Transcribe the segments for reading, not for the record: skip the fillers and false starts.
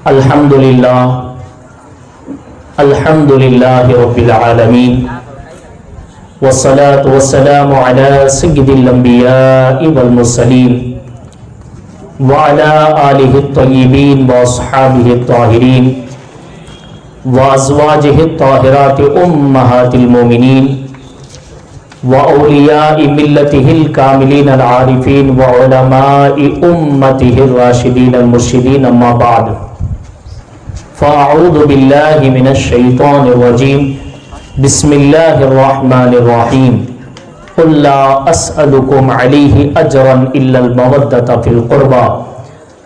الحمدللہ رب العالمین والصلاة والسلام علی سید الانبیاء والمرسلین وعلی آلہ الطیبین واصحابہ الطاہرین وازواجہ الطاہرات امہات المومنین واولیاء ملتہ الکاملین العارفین وعلماء امتہ الراشدین المرشدین اما بعد فاعوذ باللہ من الشیطان الرجیم بسم اللہ الرحمن الرحیم قل لا اسألکم علیہ اجرا الا المودۃ فی القربى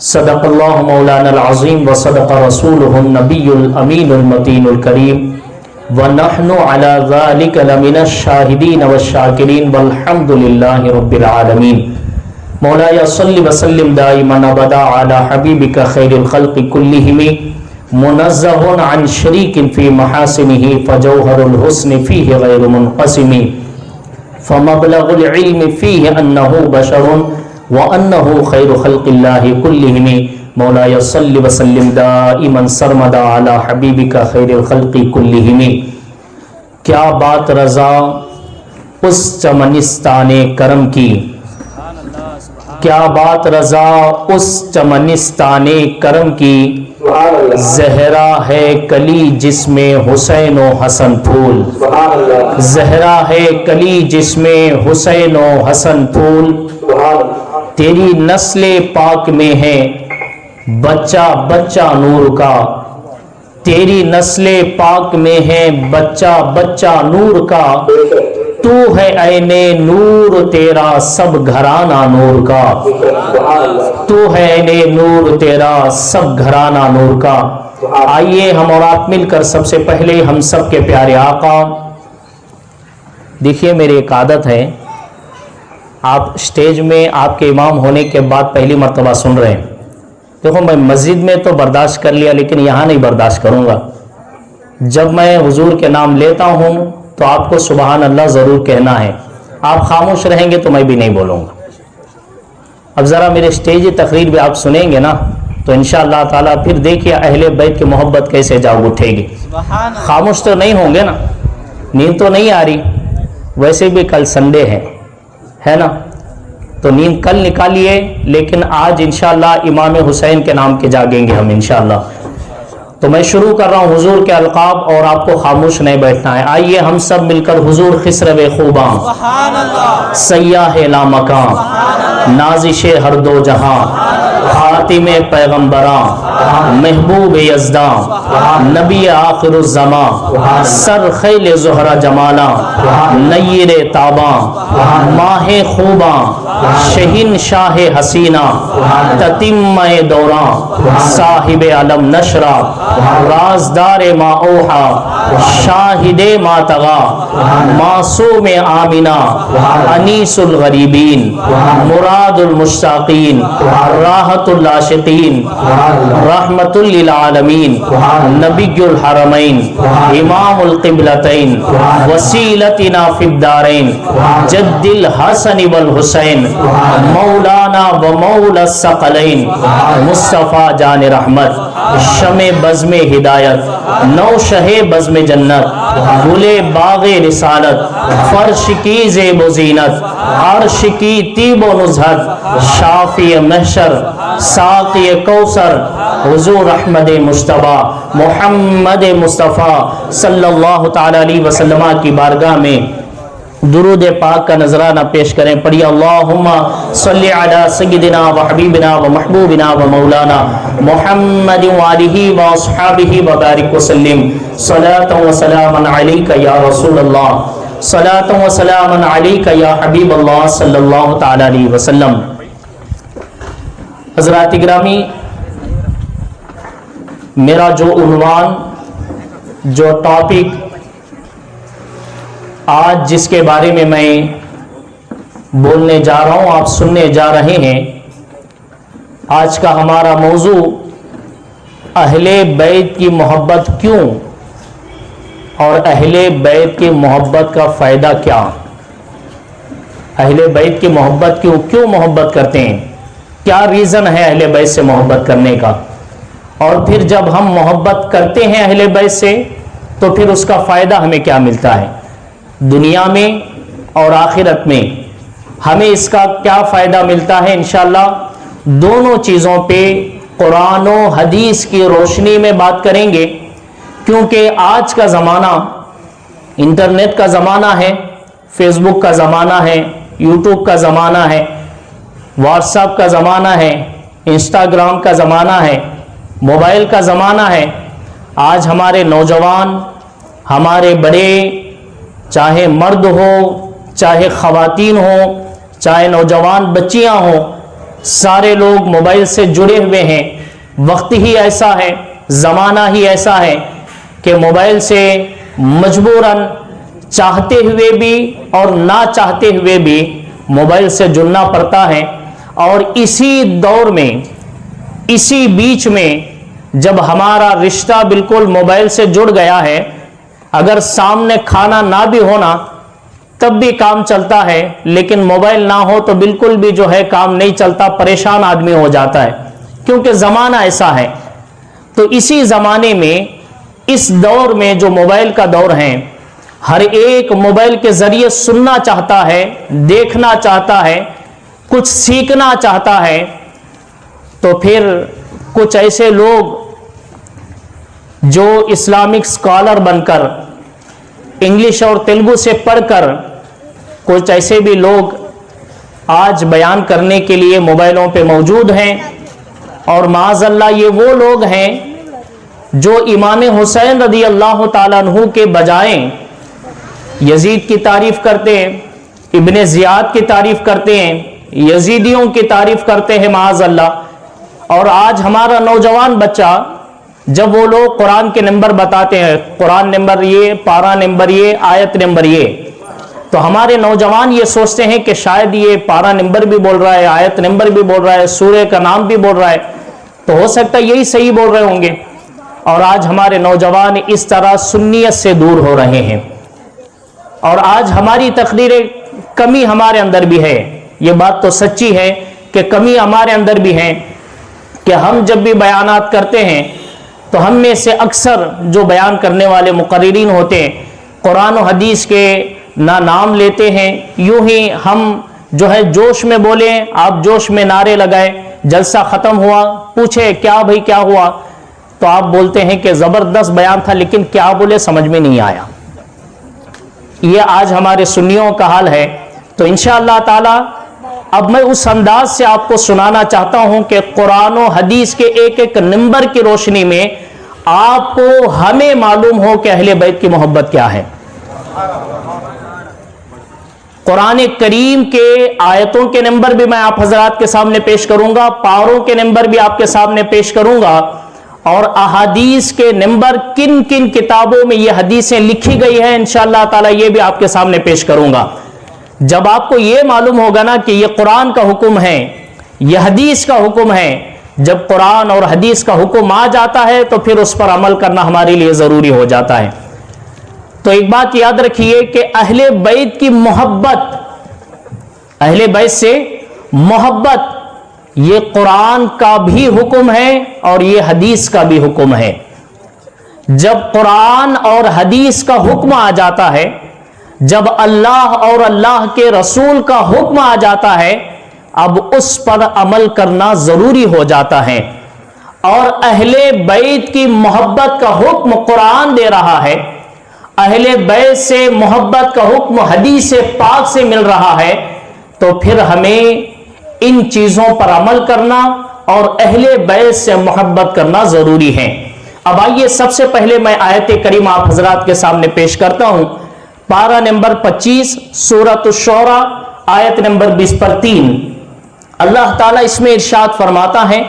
صدق اللہ مولانا العظیم وصدق رسولہ النبی الامین المتین الکریم ونحن علی ذلک لمن الشاہدین والشاکرین والحمد للہ رب العالمین مولاي صل وسلم دائما ابدا علی حبیبک خیر الخلق کلہم منزہ عن شریک فی محاسنہ فجوہر الحسن فیہ غیر منقسم فمبلغ العلم فیہ انہ بشر وانہ خیر خلق اللہ کلہم مولاي صل وسلم دائما سرمدا علی حبیبک خیر الخلق کلہم۔ کیا بات رضا اس چمنستان کرم کی، کیا بات رضا اس چمنستان کرم کی، زہرا ہے کلی جس میں حسین و حسن پھول، زہرا ہے کلی جس میں حسین و حسن پھول، تیری نسل پاک میں ہے بچہ بچہ نور کا، تیری نسل پاک میں ہے بچہ بچہ نور کا، تو ہے عین نور تیرا سب گھرانہ نور کا، تو ہے عین نور تیرا سب گھرانہ نور کا۔ آئیے ہم اور آپ مل کر سب سے پہلے ہم سب کے پیارے آقا، دیکھیے میری ایک عادت ہے، آپ سٹیج میں آپ کے امام ہونے کے بعد پہلی مرتبہ سن رہے ہیں، دیکھو میں مسجد میں تو برداشت کر لیا لیکن یہاں نہیں برداشت کروں گا۔ جب میں حضور کے نام لیتا ہوں تو آپ کو سبحان اللہ ضرور کہنا ہے، آپ خاموش رہیں گے تو میں بھی نہیں بولوں گا۔ اب ذرا میرے سٹیج تقریر بھی آپ سنیں گے نا تو انشاءاللہ تعالیٰ پھر دیکھیے اہل بیت کی محبت کیسے جاگ اٹھے گی۔ خاموش تو نہیں ہوں گے نا، نیند تو نہیں آ رہی، ویسے بھی کل سنڈے ہے نا، تو نیند کل نکالیے لیکن آج انشاءاللہ امام حسین کے نام کے جاگیں گے ہم انشاءاللہ۔ تو میں شروع کر رہا ہوں حضور کے القاب اور آپ کو خاموش نہیں بیٹھنا ہے۔ آئیے ہم سب مل کر حضور خسرو خوباں، سیاح لامکاں، نازش ہر دو جہاں، خاتم پیغمبراں، محبوب یزداں، نبی آخر الزماں، سر خیل زہرہ جمالاں، نیر تاباں، ماہ خوباں، شہین شاہ حسینہ، تتمہ دوراں، صاحب علم نشرہ، رازدار ما اوحا، شاہد ما تغا، معصوم آمنہ، انیس الغریبین، مراد المشتاقین، راحت العاشقین، رحمت للعالمین، نبی الحرمین، امام القبلتین، وسیلتنا فی الدارین، جد الحسن والحسین، مولانا و مولا الثقلین، مصطفیٰ جان رحمت، شمع بزم ہدایت، نو شہ بزم جنت، گلے باغ رسالت، فرش کی زیب و زینت، عرش کی طیب و نزہت، شافی محشر، ساقی کوثر، حضور احمد مجتبیٰ محمد مصطفیٰ صلی اللہ تعالی علیہ وسلم کی بارگاہ میں درود پاک کا نذرانہ پیش کریں۔ پڑھیے اللہم صلی علی سیدنا و حبیبنا و محبوبنا و مولانا محمد وآلہ و اصحابہ وبارک وسلم، صلاۃ و سلام علیک یا رسول اللہ، صلاۃ و سلام علیک یا حبیب اللہ صلی اللہ تعالی علیہ وسلم۔ حضرات گرامی، میرا جو عنوان، جو ٹاپک آج جس کے بارے میں بولنے جا رہا ہوں، آپ سننے جا رہے ہیں، آج کا ہمارا موضوع اہل بیت کی محبت کیوں اور اہل بیت کی محبت کا فائدہ کیا۔ اہل بیت کی محبت کیوں محبت کرتے ہیں، کیا ریزن ہے اہل بیت سے محبت کرنے کا۔ اور پھر جب ہم محبت کرتے ہیں اہل بیت سے تو پھر اس کا فائدہ ہمیں کیا ملتا ہے دنیا میں اور آخرت میں، ہمیں اس کا کیا فائدہ ملتا ہے؟ انشاءاللہ دونوں چیزوں پہ قرآن و حدیث کی روشنی میں بات کریں گے، کیونکہ آج کا زمانہ انٹرنیٹ کا زمانہ ہے، فیس بک کا زمانہ ہے، یوٹیوب کا زمانہ ہے، واٹس ایپ کا زمانہ ہے، انسٹاگرام کا زمانہ ہے، موبائل کا زمانہ ہے۔ آج ہمارے نوجوان، ہمارے بڑے، چاہے مرد ہو چاہے خواتین ہوں، چاہے نوجوان بچیاں ہوں، سارے لوگ موبائل سے جڑے ہوئے ہیں۔ وقت ہی ایسا ہے، زمانہ ہی ایسا ہے کہ موبائل سے مجبوراً چاہتے ہوئے بھی اور نہ چاہتے ہوئے بھی موبائل سے جڑنا پڑتا ہے۔ اور اسی دور میں، اسی بیچ میں جب ہمارا رشتہ بالکل موبائل سے جڑ گیا ہے، اگر سامنے کھانا نہ بھی ہونا تب بھی کام چلتا ہے، لیکن موبائل نہ ہو تو بالکل بھی جو ہے کام نہیں چلتا، پریشان آدمی ہو جاتا ہے، کیونکہ زمانہ ایسا ہے۔ تو اسی زمانے میں، اس دور میں جو موبائل کا دور ہے، ہر ایک موبائل کے ذریعے سننا چاہتا ہے، دیکھنا چاہتا ہے، کچھ سیکھنا چاہتا ہے۔ تو پھر کچھ ایسے لوگ جو اسلامک اسکالر بن کر، انگلش اور تیلگو سے پڑھ کر، کچھ ایسے بھی لوگ آج بیان کرنے کے لیے موبائلوں پہ موجود ہیں، اور معاذ اللہ یہ وہ لوگ ہیں جو امام حسین رضی اللہ تعالیٰ عنہ کے بجائے یزید کی تعریف کرتے ہیں، ابن زیاد کی تعریف کرتے ہیں، یزیدیوں کی تعریف کرتے ہیں معاذ اللہ۔ اور آج ہمارا نوجوان بچہ جب وہ لوگ قرآن کے نمبر بتاتے ہیں، قرآن نمبر یہ، پارہ نمبر یہ، آیت نمبر یہ، تو ہمارے نوجوان یہ سوچتے ہیں کہ شاید یہ پارہ نمبر بھی بول رہا ہے، آیت نمبر بھی بول رہا ہے، سورہ کا نام بھی بول رہا ہے، تو ہو سکتا ہے یہی صحیح بول رہے ہوں گے۔ اور آج ہمارے نوجوان اس طرح سنیت سے دور ہو رہے ہیں، اور آج ہماری تقدیر کمی ہمارے اندر بھی ہے، یہ بات تو سچی ہے کہ کمی ہمارے اندر بھی ہے، کہ ہم جب بھی بیانات کرتے ہیں تو ہم میں سے اکثر جو بیان کرنے والے مقررین ہوتے ہیں، قرآن و حدیث کے نہ نام لیتے ہیں، یوں ہی ہم جو ہے جوش میں بولیں، آپ جوش میں نعرے لگائے، جلسہ ختم ہوا، پوچھے کیا بھائی کیا ہوا، تو آپ بولتے ہیں کہ زبردست بیان تھا، لیکن کیا بولے سمجھ میں نہیں آیا۔ یہ آج ہمارے سنیوں کا حال ہے۔ تو انشاءاللہ تعالی اب میں اس انداز سے آپ کو سنانا چاہتا ہوں کہ قرآن و حدیث کے ایک ایک نمبر کی روشنی میں آپ کو ہمیں معلوم ہو کہ اہل بیت کی محبت کیا ہے۔ قرآن کریم کے آیتوں کے نمبر بھی میں آپ حضرات کے سامنے پیش کروں گا، پاروں کے نمبر بھی آپ کے سامنے پیش کروں گا، اور احادیث کے نمبر کن کن کتابوں میں یہ حدیثیں لکھی گئی ہیں انشاءاللہ تعالی یہ بھی آپ کے سامنے پیش کروں گا۔ جب آپ کو یہ معلوم ہوگا نا کہ یہ قرآن کا حکم ہے، یہ حدیث کا حکم ہے، جب قرآن اور حدیث کا حکم آ جاتا ہے تو پھر اس پر عمل کرنا ہمارے لیے ضروری ہو جاتا ہے۔ تو ایک بات یاد رکھیے کہ اہل بیت کی محبت، اہل بیت سے محبت، یہ قرآن کا بھی حکم ہے اور یہ حدیث کا بھی حکم ہے۔ جب قرآن اور حدیث کا حکم آ جاتا ہے، جب اللہ اور اللہ کے رسول کا حکم آ جاتا ہے، اب اس پر عمل کرنا ضروری ہو جاتا ہے۔ اور اہل بیت کی محبت کا حکم قرآن دے رہا ہے، اہل بیت سے محبت کا حکم حدیث پاک سے مل رہا ہے، تو پھر ہمیں ان چیزوں پر عمل کرنا اور اہل بیت سے محبت کرنا ضروری ہے۔ اب آئیے سب سے پہلے میں آیت کریمہ آپ حضرات کے سامنے پیش کرتا ہوں، پارہ نمبر 25 سورۃ الشعراء آیت نمبر 20 پر 3۔ اللہ تعالیٰ اس میں ارشاد فرماتا ہے،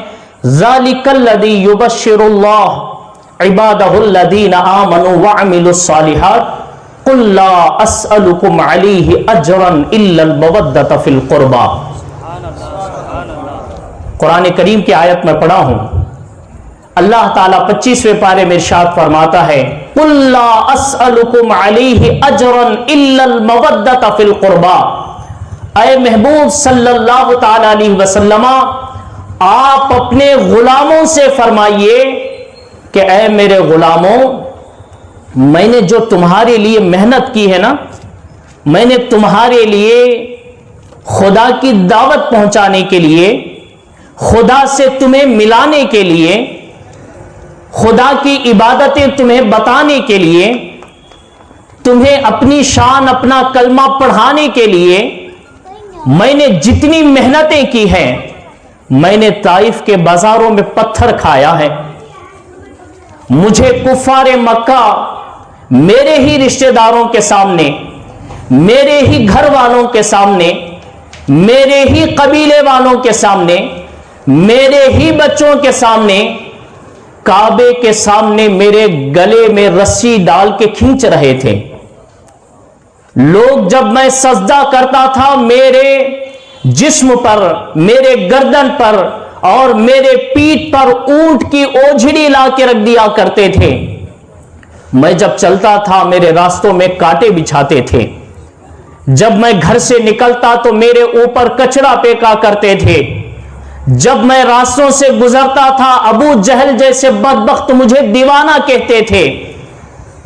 ذَلِكَ الَّذِي يُبَشِّرُ اللَّهُ عِبَادَهُ الَّذِينَ آمَنُوا وَعَمِلُوا الصَّالِحَاتِ قُلْ لَا أَسْأَلُكُمْ عَلَيْهِ أَجْرًا إِلَّا الْمَوَدَّةَ فِي الْقُرْبَى۔ قرآن کریم کی آیت میں پڑھا ہوں، اللہ تعالیٰ 25ویں پارے میں ارشاد فرماتا ہے، قُلْ لَا أَسْأَلُكُمْ عَلَيْهِ أَجْرًا إِلَّا الْمَوَدَّةَ فِي الْقُرْبَى۔ اے محبوب صلی اللہ تعالیٰ علیہ وسلم، آپ اپنے غلاموں سے فرمائیے کہ اے میرے غلاموں، میں نے جو تمہارے لیے محنت کی ہے نا، میں نے تمہارے لیے خدا کی دعوت پہنچانے کے لیے، خدا سے تمہیں ملانے کے لیے، خدا کی عبادتیں تمہیں بتانے کے لیے، تمہیں اپنی شان اپنا کلمہ پڑھانے کے لیے میں نے جتنی محنتیں کی ہیں، میں نے طائف کے بازاروں میں پتھر کھایا ہے۔ مجھے کفار مکہ میرے ہی رشتہ داروں کے سامنے، میرے ہی گھر والوں کے سامنے، میرے ہی قبیلے والوں کے سامنے، میرے ہی بچوں کے سامنے، کعبے کے سامنے میرے گلے میں رسی ڈال کے کھینچ رہے تھے۔ لوگ جب میں سجدہ کرتا تھا میرے جسم پر، میرے گردن پر اور میرے پیٹھ پر اونٹ کی اوجھڑی لا کے رکھ دیا کرتے تھے۔ میں جب چلتا تھا میرے راستوں میں کانٹے بچھاتے تھے۔ جب میں گھر سے نکلتا تو میرے اوپر کچرا پھینکا کرتے تھے۔ جب میں راستوں سے گزرتا تھا ابو جہل جیسے بدبخت مجھے دیوانہ کہتے تھے۔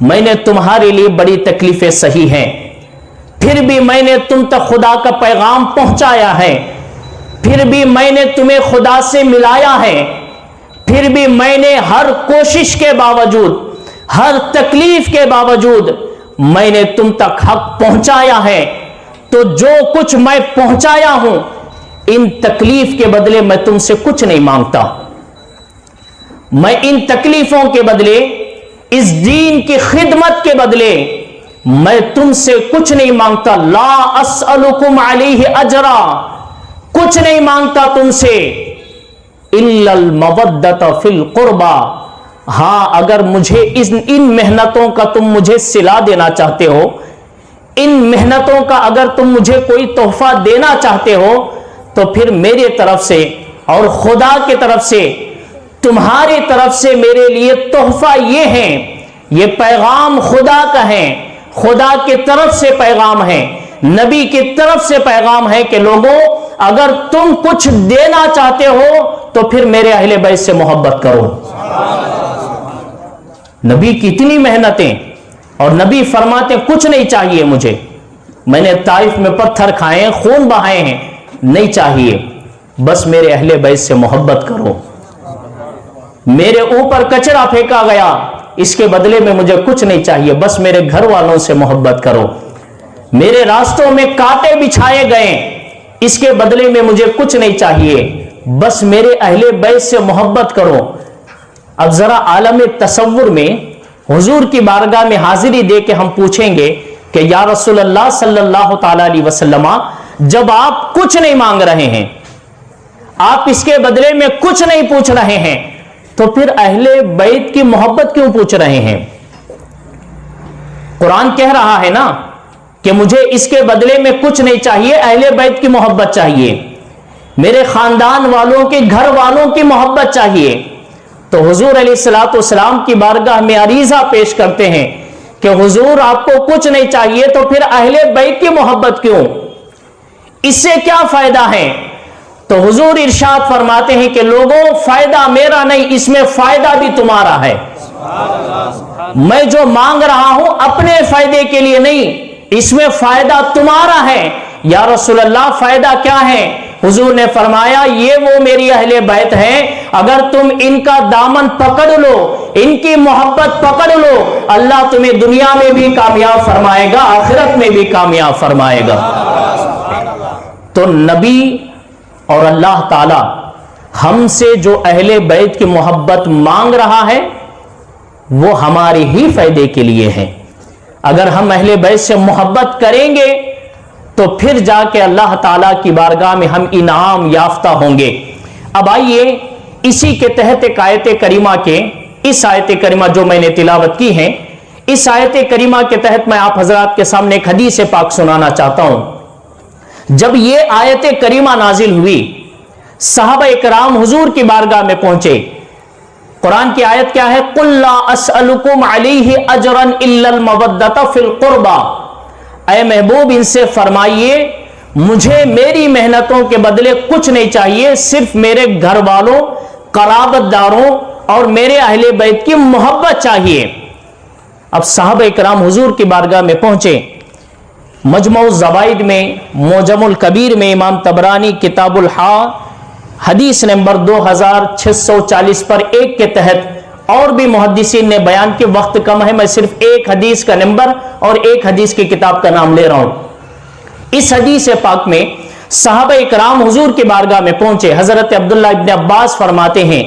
میں نے تمہارے لیے بڑی تکلیفیں سہی ہیں، پھر بھی میں نے تم تک خدا کا پیغام پہنچایا ہے، پھر بھی میں نے تمہیں خدا سے ملایا ہے، پھر بھی میں نے ہر کوشش کے باوجود، ہر تکلیف کے باوجود میں نے تم تک حق پہنچایا ہے۔ تو جو کچھ میں پہنچایا ہوں، ان تکلیف کے بدلے میں تم سے کچھ نہیں مانگتا۔ میں ان تکلیفوں کے بدلے، اس دین کی خدمت کے بدلے میں تم سے کچھ نہیں مانگتا۔ لا اسألکم علیہ اجرا، کچھ نہیں مانگتا تم سے، الا المودۃ فی القربى۔ ہاں اگر مجھے ان محنتوں کا تم مجھے صلہ دینا چاہتے ہو، ان محنتوں کا اگر تم مجھے کوئی تحفہ دینا چاہتے ہو، تو پھر میرے طرف سے اور خدا کی طرف سے، تمہاری طرف سے میرے لیے تحفہ یہ ہے، یہ پیغام خدا کا ہے، خدا کی طرف سے پیغام ہے، نبی کی طرف سے پیغام ہے کہ لوگوں اگر تم کچھ دینا چاہتے ہو تو پھر میرے اہل بیت سے محبت کرو۔ نبی کی اتنی محنتیں، اور نبی فرماتے کچھ نہیں چاہیے مجھے، میں نے طائف میں پتھر کھائے ہیں، خون بہائے ہیں، نہیں چاہیے، بس میرے اہل بیت سے محبت کرو۔ میرے اوپر کچرا پھینکا گیا، اس کے بدلے میں مجھے کچھ نہیں چاہیے، بس میرے گھر والوں سے محبت کرو۔ میرے راستوں میں کانٹے بچھائے گئے، اس کے بدلے میں مجھے کچھ نہیں چاہیے، بس میرے اہل بیت سے محبت کرو۔ اب ذرا عالم تصور میں حضور کی بارگاہ میں حاضری دے کے ہم پوچھیں گے کہ یا رسول اللہ صلی اللہ تعالی علیہ وسلم، جب آپ کچھ نہیں مانگ رہے ہیں، آپ اس کے بدلے میں کچھ نہیں پوچھ رہے ہیں، تو پھر اہل بیت کی محبت کیوں پوچھ رہے ہیں؟ قرآن کہہ رہا ہے نا کہ مجھے اس کے بدلے میں کچھ نہیں چاہیے، اہل بیت کی محبت چاہیے، میرے خاندان والوں کی، گھر والوں کی محبت چاہیے۔ تو حضور علیہ الصلوۃ والسلام کی بارگاہ میں عریضہ پیش کرتے ہیں کہ حضور آپ کو کچھ نہیں چاہیے تو پھر اہل بیت کی محبت کیوں؟ اس سے کیا فائدہ ہے؟ تو حضور ارشاد فرماتے ہیں کہ لوگوں فائدہ میرا نہیں، اس میں فائدہ بھی تمہارا ہے۔ میں جو مانگ رہا ہوں اپنے فائدے کے لیے نہیں، اس میں فائدہ تمہارا ہے۔ یا رسول اللہ فائدہ کیا ہے؟ حضور نے فرمایا یہ وہ میری اہل بیت ہیں، اگر تم ان کا دامن پکڑ لو، ان کی محبت پکڑ لو، اللہ تمہیں دنیا میں بھی کامیاب فرمائے گا، آخرت میں بھی کامیاب فرمائے گا۔ تو نبی اور اللہ تعالی ہم سے جو اہل بیت کی محبت مانگ رہا ہے وہ ہمارے ہی فائدے کے لیے ہے۔ اگر ہم اہل بیت سے محبت کریں گے تو پھر جا کے اللہ تعالیٰ کی بارگاہ میں ہم انعام یافتہ ہوں گے۔ اب آئیے اسی کے تحت ایک آیت کریمہ کے، اس آیت کریمہ جو میں نے تلاوت کی ہے، اس آیت کریمہ کے تحت میں آپ حضرات کے سامنے ایک حدیث پاک سنانا چاہتا ہوں۔ جب یہ آیت کریمہ نازل ہوئی، صحابہ اکرام حضور کی بارگاہ میں پہنچے۔ قرآن کی آیت کیا ہے؟ قُلْ لَا أَسْأَلُكُمْ عَلَيْهِ أَجْرًا إِلَّا الْمَوَدَّةَ فِي الْقُرْبَى۔ اے محبوب ان سے فرمائیے مجھے میری محنتوں کے بدلے کچھ نہیں چاہیے، صرف میرے گھر والوں، قرابت داروں اور میرے اہل بیت کی محبت چاہیے۔ اب صحابہ اکرام حضور کی بارگاہ میں پہنچے۔ مجموع الزوائد میں، معجم الکبیر میں امام طبرانی کتاب الحا حدیث نمبر 2640 پر 1 کے تحت اور بھی محدثین نے بیان کے، وقت کم ہے، میں صرف ایک حدیث کا نمبر اور ایک حدیث کی کتاب کا نام لے رہا ہوں۔ اس حدیث پاک میں صحابہ اکرام حضور کی بارگاہ میں پہنچے۔ حضرت عبداللہ ابن عباس فرماتے ہیں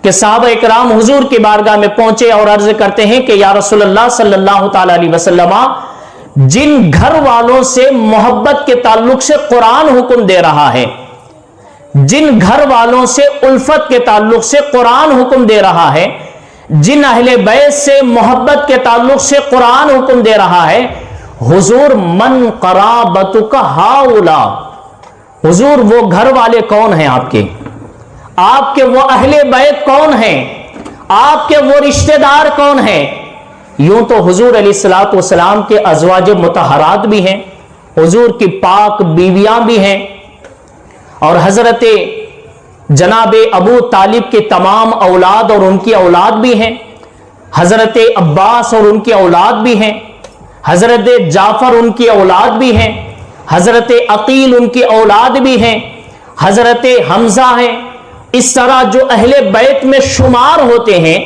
کہ صحابہ اکرام حضور کی بارگاہ میں پہنچے اور عرض کرتے ہیں کہ یا رسول اللہ صلی اللہ تعالی علیہ وسلم، جن گھر والوں سے محبت کے تعلق سے قرآن حکم دے رہا ہے، جن گھر والوں سے الفت کے تعلق سے قرآن حکم دے رہا ہے، جن اہل بیت سے محبت کے تعلق سے قرآن حکم دے رہا ہے، حضور من قرابتک ہاؤلا، حضور وہ گھر والے کون ہیں آپ کے وہ اہل بیت کون ہیں، آپ کے وہ رشتہ دار کون ہیں؟ یوں تو حضور علیہ الصلوۃ والسلام کے ازواج مطہرات بھی ہیں، حضور کی پاک بیویاں بھی ہیں، اور حضرت جناب ابو طالب کے تمام اولاد اور ان کی اولاد بھی ہیں، حضرت عباس اور ان کی اولاد بھی ہیں، حضرت جعفر ان کی اولاد بھی ہیں، حضرت عقیل ان کی اولاد بھی ہیں، حضرت حمزہ ہیں۔ اس طرح جو اہل بیت میں شمار ہوتے ہیں،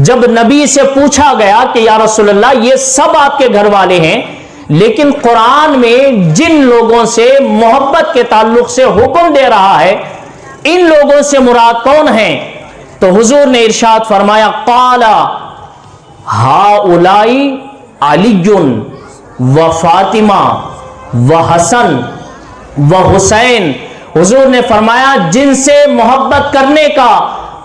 جب نبی سے پوچھا گیا کہ یا رسول اللہ یہ سب آپ کے گھر والے ہیں، لیکن قرآن میں جن لوگوں سے محبت کے تعلق سے حکم دے رہا ہے، ان لوگوں سے مراد کون ہیں؟ تو حضور نے ارشاد فرمایا قال ہؤلاء علی و فاطمہ و حسن و حسین۔ حضور نے فرمایا جن سے محبت کرنے کا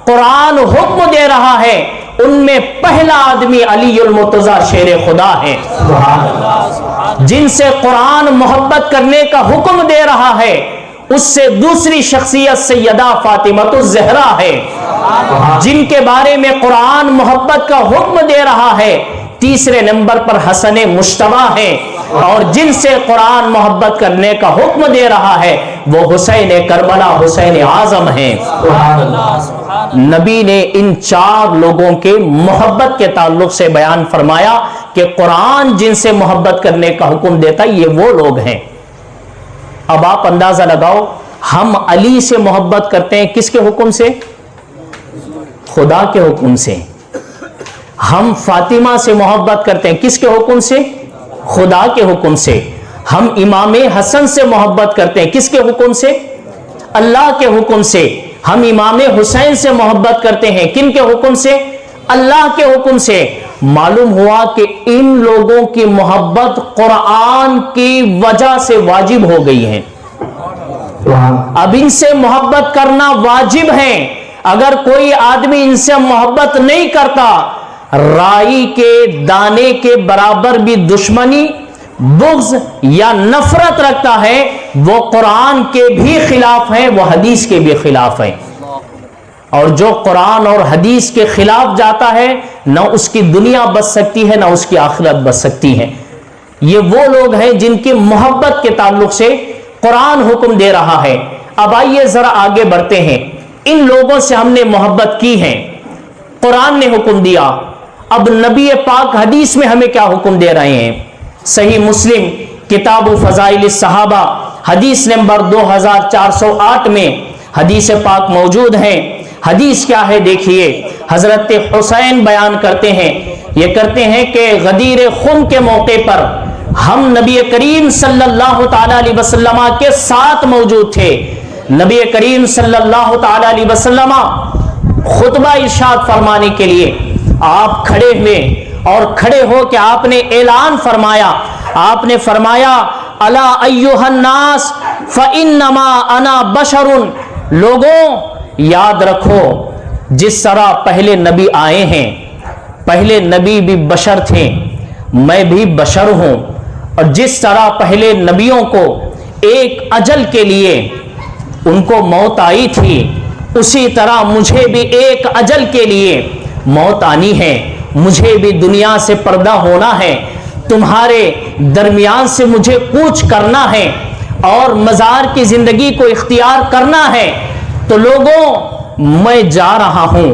قرآن حکم دے رہا ہے، ان میں پہلا آدمی علی المرتضی شیر خدا ہے۔ جن سے قرآن محبت کرنے کا حکم دے رہا ہے، اس سے دوسری شخصیت سیدہ فاطمہ الزہرا ہے۔ جن کے بارے میں قرآن محبت کا حکم دے رہا ہے، تیسرے نمبر پر حسن مجتبی ہے، اور جن سے قرآن محبت کرنے کا حکم دے رہا ہے وہ حسین کربلا، حسین اعظم ہیں۔ نبی نے ان 4 لوگوں کے محبت کے تعلق سے بیان فرمایا کہ قرآن جن سے محبت کرنے کا حکم دیتا ہے یہ وہ لوگ ہیں۔ اب آپ اندازہ لگاؤ، ہم علی سے محبت کرتے ہیں کس کے حکم سے؟ خدا کے حکم سے۔ ہم فاطمہ سے محبت کرتے ہیں کس کے حکم سے؟ خدا کے حکم سے۔ ہم امام حسن سے محبت کرتے ہیں کس کے حکم سے؟ اللہ کے حکم سے۔ ہم امام حسین سے محبت کرتے ہیں کن کے حکم سے؟ اللہ کے حکم سے۔ معلوم ہوا کہ ان لوگوں کی محبت قرآن کی وجہ سے واجب ہو گئی ہے۔ اب ان سے محبت کرنا واجب ہے۔ اگر کوئی آدمی ان سے محبت نہیں کرتا، رائی کے دانے کے برابر بھی دشمنی، بغض یا نفرت رکھتا ہے، وہ قرآن کے بھی خلاف ہے، وہ حدیث کے بھی خلاف ہے۔ اور جو قرآن اور حدیث کے خلاف جاتا ہے، نہ اس کی دنیا بچ سکتی ہے، نہ اس کی آخرت بچ سکتی ہے۔ یہ وہ لوگ ہیں جن کی محبت کے تعلق سے قرآن حکم دے رہا ہے۔ اب آئیے ذرا آگے بڑھتے ہیں۔ ان لوگوں سے ہم نے محبت کی ہے، قرآن نے حکم دیا۔ اب نبی پاک حدیث میں ہمیں کیا حکم دے رہے ہیں؟ صحیح مسلم کتاب فضائل الصحابہ حدیث نمبر 2408 میں حدیث پاک موجود ہے۔ حدیث کیا ہے دیکھیے، حضرت حسین بیان کرتے ہیں، یہ کرتے ہیں کہ غدیر خم کے موقع پر ہم نبی کریم صلی اللہ تعالی علیہ وسلم کے ساتھ موجود تھے۔ نبی کریم صلی اللہ تعالی علیہ وسلم خطبہ ارشاد فرمانے کے لیے آپ کھڑے ہوئے، اور کھڑے ہو کے آپ نے اعلان فرمایا، آپ نے فرمایا الا ایھا الناس فانما انا بشر، لوگوں یاد رکھو جس طرح پہلے نبی آئے ہیں، پہلے نبی بھی بشر تھے، میں بھی بشر ہوں، اور جس طرح پہلے نبیوں کو ایک اجل کے لیے ان کو موت آئی تھی، اسی طرح مجھے بھی ایک اجل کے لیے موت آنی ہے، مجھے بھی دنیا سے پردہ ہونا ہے، تمہارے درمیان سے مجھے کوچ کرنا ہے اور مزار کی زندگی کو اختیار کرنا ہے۔ تو لوگوں میں جا رہا ہوں،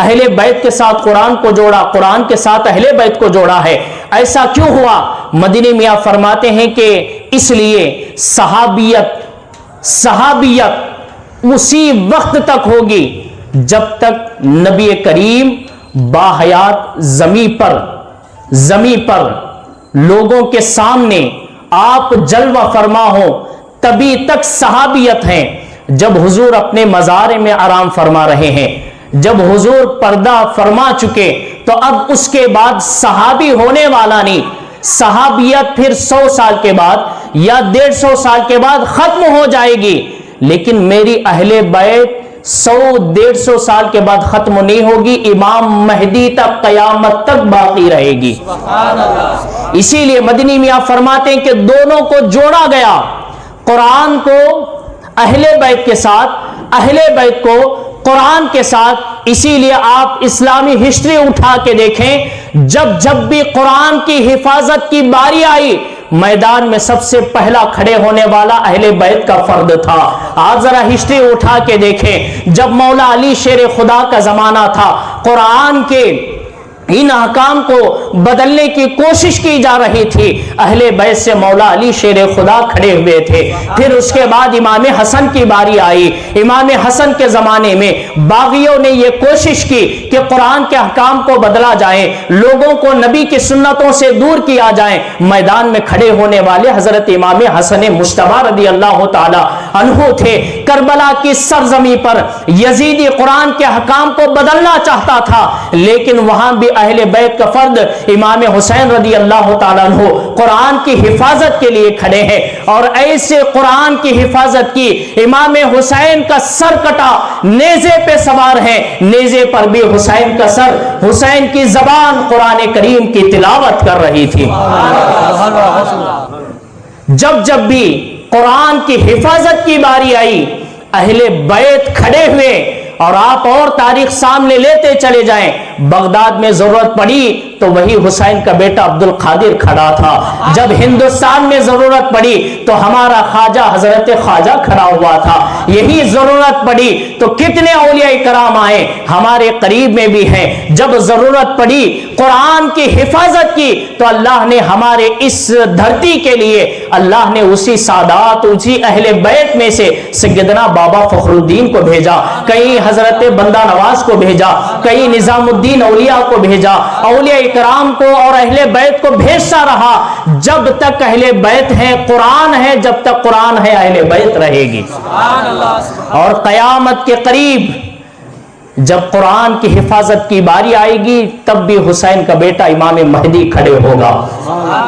اہل بیت کے ساتھ قرآن کو جوڑا، قرآن کے ساتھ اہل بیت کو جوڑا ہے؟ ایسا کیوں ہوا؟ مدنی میاں فرماتے ہیں کہ اس لیے صحابیت اسی وقت تک ہوگی جب تک نبی کریم باحیات زمین پر لوگوں کے سامنے آپ جلوہ فرما ہو، تبھی تک صحابیت ہیں۔ جب حضور اپنے مزار میں آرام فرما رہے ہیں، جب حضور پردہ فرما چکے، تو اب اس کے بعد صحابی ہونے والا نہیں، صحابیت پھر 100 سال کے بعد یا 150 سال کے بعد ختم ہو جائے گی، لیکن میری اہل بیت 100-150 سال کے بعد ختم نہیں ہوگی، امام مہدی تک، قیامت تک باقی رہے گی۔ اسی لیے مدنی میاں فرماتے ہیں کہ دونوں کو جوڑا گیا، قرآن کو اہل بیت کے ساتھ، اہل بیت کو قرآن کے ساتھ۔ اسی لیے آپ اسلامی ہسٹری اٹھا کے دیکھیں، جب بھی قرآن کی حفاظت کی باری آئی، میدان میں سب سے پہلا کھڑے ہونے والا اہل بیت کا فرد تھا۔ آپ ذرا ہسٹری اٹھا کے دیکھیں، جب مولا علی شیر خدا کا زمانہ تھا، قرآن کے ان احکام کو بدلنے کی کوشش کی جا رہی تھی، اہل بیت سے مولا علی شیر خدا کھڑے ہوئے تھے۔ پھر اس کے بعد امام حسن کی باری آئی، امام حسن کے زمانے میں باغیوں نے یہ کوشش کی کہ قرآن کے احکام کو بدلا جائے، لوگوں کو نبی کی سنتوں سے دور کیا جائے۔ میدان میں کھڑے ہونے والے حضرت امام حسن مجتبی رضی اللہ تعالی عنہ تھے۔ کربلا کی سرزمین پر یزیدی قرآن کے احکام کو بدلنا چاہتا تھا، لیکن وہاں بھی اہل بیت کا فرد امام حسین رضی اللہ تعالیٰ عنہ قرآن کی حفاظت کے لیے کھڑے ہیں، اور ایسے قرآن کی حفاظت کی امام حسین کا سر کٹا، نیزے پہ سوار ہے، نیزے پر بھی حسین کا سر، حسین کی زبان قرآن کریم کی تلاوت کر رہی تھی۔ جب بھی قرآن کی حفاظت کی باری آئی، اہل بیت کھڑے ہوئے، اور آپ اور تاریخ سامنے لیتے چلے جائیں، بغداد میں ضرورت پڑی تو وہی حسین کا بیٹا عبد القادر کھڑا تھا، جب ہندوستان میں ضرورت پڑی تو ہمارا خواجہ حضرت خواجہ کھڑا ہوا تھا، یہی ضرورت پڑی تو کتنے اولیاء کرام آئے، ہمارے قریب میں بھی ہیں۔ جب ضرورت پڑی قرآن کی حفاظت کی تو اللہ نے ہمارے اس دھرتی کے لیے اللہ نے اسی سادات، اسی اہل بیت میں سے سیدنا بابا فخر الدین کو بھیجا، کہیں حضرت بندہ نواز کو بھیجا، کہیں نظام الدین اولیاء کو بھیجا، اولیاء کرام کو اور اہل بیت کو بھیجتا رہا۔ جب تک اہل بیت ہے قرآن ہے، جب تک قرآن ہے اہل بیت رہے گی۔ اور قیامت کے قریب جب قرآن کی حفاظت کی باری آئے گی تب بھی حسین کا بیٹا امام مہدی کھڑے ہوگا،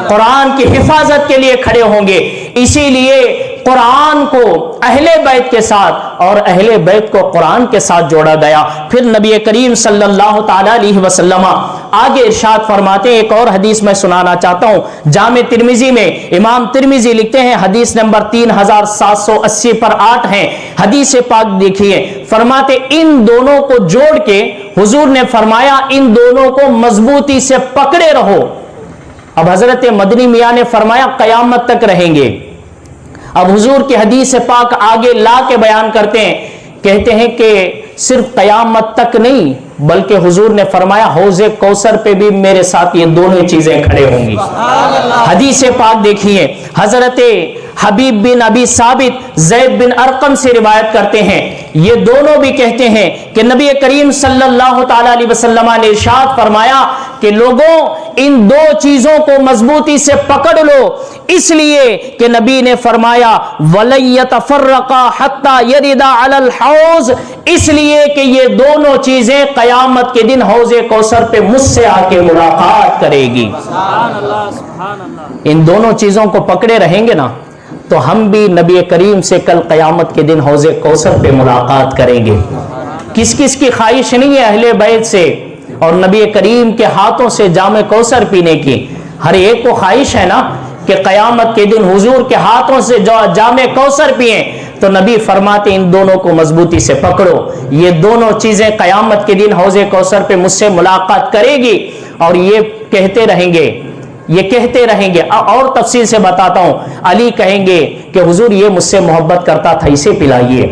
قرآن کی حفاظت کے لیے کھڑے ہوں گے۔ اسی لیے قرآن کو اہل بیت کے ساتھ اور اہل بیت کو قرآن کے ساتھ جوڑا گیا۔ پھر نبی کریم صلی اللہ تعالی علیہ وسلم آگے ارشاد فرماتے ہیں، ایک اور حدیث میں سنانا چاہتا ہوں، جامع ترمذی میں امام ترمذی لکھتے ہیں، حدیث نمبر 3780 پر 8 ہے، حدیث پاک دیکھیے، فرماتے ان دونوں کو جوڑ کے حضور نے فرمایا ان دونوں کو مضبوطی سے پکڑے رہو۔ اب حضرت مدنی میاں نے فرمایا قیامت تک رہیں گے۔ اب حضور کی حدیث پاک آگے لا کے بیان کرتے ہیں، کہتے ہیں کہ صرف قیامت تک نہیں بلکہ حضور نے فرمایا حوض کوثر پہ بھی میرے ساتھ یہ دونوں چیزیں کھڑے ہوں گی۔ حدیث پاک دیکھیے، حضرت حبیب بن ابی ثابت زید بن ارقم سے روایت کرتے ہیں، یہ دونوں بھی کہتے ہیں کہ نبی کریم صلی اللہ تعالی علیہ وسلم نے ارشاد فرمایا کہ لوگوں ان دو چیزوں کو مضبوطی سے پکڑ لو، اس لیے کہ نبی نے فرمایا وَلَن يَتَفَرَّقَا حَتَّى يَرِدَ عَلَى الْحَوْضِ، اس لیے کہ یہ دونوں چیزیں قیامت کے دن حوض کوثر پہ مجھ سے آ کے ملاقات کرے گی۔ ان دونوں چیزوں کو پکڑے رہیں گے نا تو ہم بھی نبی کریم سے کل قیامت کے دن حوض کوثر پہ ملاقات کریں گے۔ کس کس کی خواہش نہیں ہے اہل بیت سے اور نبی کریم کے ہاتھوں سے جام کوثر پینے کی؟ ہر ایک کو خواہش ہے نا کہ قیامت کے دن حضور کے ہاتھوں سے جام کوثر پئیں، تو نبی فرماتے ان دونوں کو مضبوطی سے پکڑو، یہ دونوں چیزیں قیامت کے دن حوض کوثر پہ مجھ سے ملاقات کرے گی، اور یہ کہتے رہیں گے، یہ کہتے رہیں گے۔ اور تفصیل سے بتاتا ہوں، علی کہیں گے کہ حضور یہ مجھ سے محبت کرتا تھا، اسے پلائیے،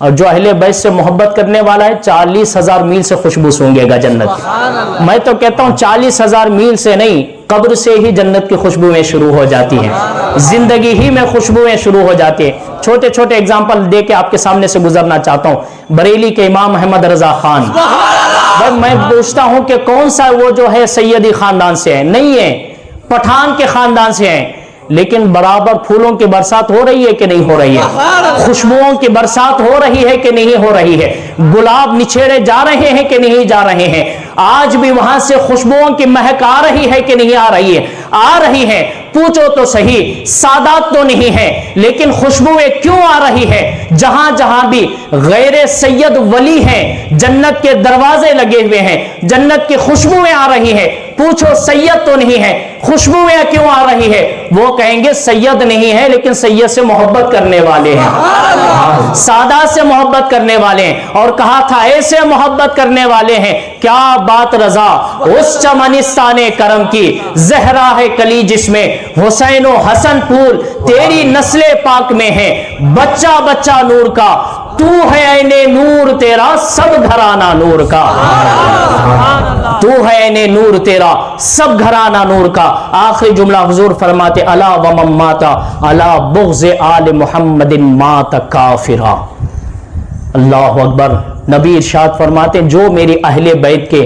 اور جو اہل بیت سے محبت کرنے والا ہے 40,000 میل سے خوشبو سونگے گا جنت کی۔ میں تو کہتا ہوں 40,000 میل سے نہیں، قبر سے ہی جنت کی خوشبوئیں شروع ہو جاتی ہیں، زندگی ہی میں خوشبوئیں شروع ہو جاتی ہیں۔ چھوٹے چھوٹے اگزامپل دے کے آپ کے سامنے سے گزرنا چاہتا ہوں۔ بریلی کے امام احمد رضا خان، میں پوچھتا ہوں کہ کون سا وہ جو ہے سیدی خاندان سے ہے؟ نہیں ہے، پٹھان کے خاندان سے ہیں، لیکن برابر پھولوں کی برسات ہو رہی ہے کہ نہیں ہو رہی ہے؟ خوشبوؤں کی برسات ہو رہی ہے کہ نہیں ہو رہی ہے؟ گلاب نچھیڑے جا رہے ہیں کہ نہیں جا رہے ہیں؟ آج بھی وہاں سے خوشبوؤں کی مہک آ رہی ہے کہ نہیں آ رہی ہے؟ آ رہی ہے۔ پوچھو تو صحیح، سادات تو نہیں ہے، لیکن خوشبوئیں کیوں آ رہی ہے؟ جہاں جہاں بھی غیر سید ولی ہیں، جنت کے دروازے لگے ہوئے ہیں، جنت کی خوشبوئیں آ رہی ہیں۔ پوچھو سید تو نہیں ہے، خوشبوئیں کیوں آ رہی ہے؟ وہ کہیں گے سید نہیں ہے، لیکن سید سے محبت کرنے والے ہیں، سادات سے محبت کرنے والے ہیں، اور کہا تھا ایسے محبت کرنے والے ہیں۔ کیا بات رضا اس چمنستان کرم کی، زہرا ہے کلی جس میں حسین و حسن پھول تیری نسل پاک میں ہے، بچہ بچہ نور کا تو ہے عین نور تیرا سب گھرانہ نور کا، تو ہے عین نور تیرا سب گھرانہ نور کا۔ آخری جملہ حضور فرماتے الا ومن مات الا بغض آل محمد مات کافرا۔ اللہ اکبر۔ نبی ارشاد فرماتے جو میری اہل بیت کے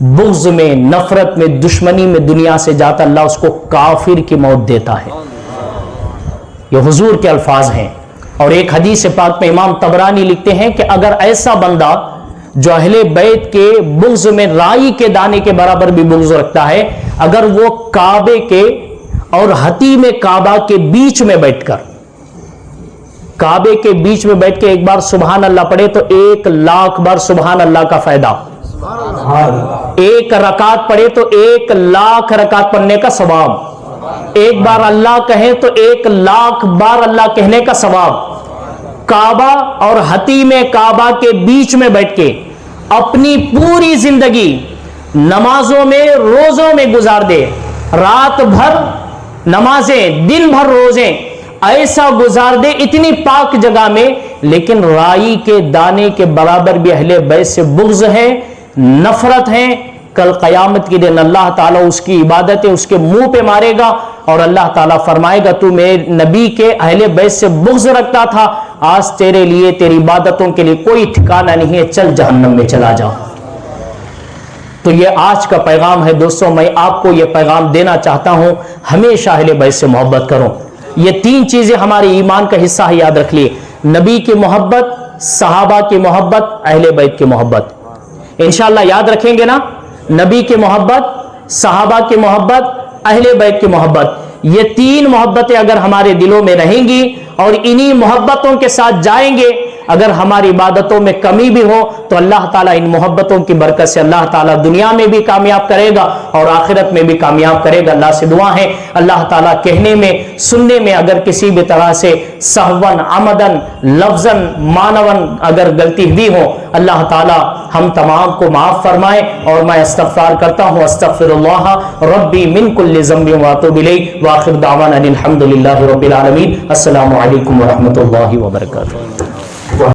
بغض میں، نفرت میں، دشمنی میں دنیا سے جاتا، اللہ اس کو کافر کی موت دیتا ہے۔ یہ حضور کے الفاظ ہیں۔ اور ایک حدیث پاک میں امام طبرانی لکھتے ہیں کہ اگر ایسا بندہ جو اہل بیت کے بغض میں رائی کے دانے کے برابر بھی بغض رکھتا ہے، اگر وہ کعبے کے اور حتیم کعبہ کے بیچ میں بیٹھ کر، کعبے کے بیچ میں بیٹھ کے ایک بار سبحان اللہ پڑھے تو 1,00,000 بار سبحان اللہ کا فائدہ، ایک رکعت پڑھے تو 1,00,000 رکعت پڑھنے کا ثواب، ایک بار اللہ کہیں تو 1,00,000 بار اللہ کہنے کا ثواب۔ کعبہ اور حتیم کعبہ کے بیچ میں بیٹھ کے اپنی پوری زندگی نمازوں میں، روزوں میں گزار دے، رات بھر نمازیں، دن بھر روزیں، ایسا گزار دے اتنی پاک جگہ میں، لیکن رائی کے دانے کے برابر بھی اہل بیت سے بغض ہے، نفرت ہے، کل قیامت کے دن اللہ تعالیٰ اس کی عبادتیں اس کے منہ پہ مارے گا، اور اللہ تعالیٰ فرمائے گا تو میرے نبی کے اہل بیت سے بغض رکھتا تھا، آج تیرے لیے، تیری عبادتوں کے لیے کوئی ٹھکانہ نہیں ہے، چل جہنم میں چلا جا۔ تو یہ آج کا پیغام ہے دوستوں، میں آپ کو یہ پیغام دینا چاہتا ہوں، ہمیشہ اہل بیت سے محبت کرو۔ یہ 3 چیزیں ہمارے ایمان کا حصہ ہے، یاد رکھ لیے، نبی کی محبت، صحابہ کی محبت، اہل بیت کی محبت۔ انشاءاللہ یاد رکھیں گے نا، نبی کی محبت، صحابہ کی محبت، اہل بیت کی محبت، یہ 3 محبتیں اگر ہمارے دلوں میں رہیں گی اور انہی محبتوں کے ساتھ جائیں گے، اگر ہماری عبادتوں میں کمی بھی ہو تو اللہ تعالیٰ ان محبتوں کی برکت سے اللہ تعالیٰ دنیا میں بھی کامیاب کرے گا اور آخرت میں بھی کامیاب کرے گا۔ اللہ سے دعا ہے اللہ تعالیٰ کہنے میں، سننے میں اگر کسی بھی طرح سے سہون، عمدن، لفظن، مانون اگر غلطی ہوئی ہو، اللہ تعالیٰ ہم تمام کو معاف فرمائے۔ اور میں استغفار کرتا ہوں، استغفر اللہ ربی من کل ذنب واتوب الیہ، وآخر دعوانا الحمد للہ رب العالمین۔ السلام علیکم ورحمۃ اللہ وبرکاتہ۔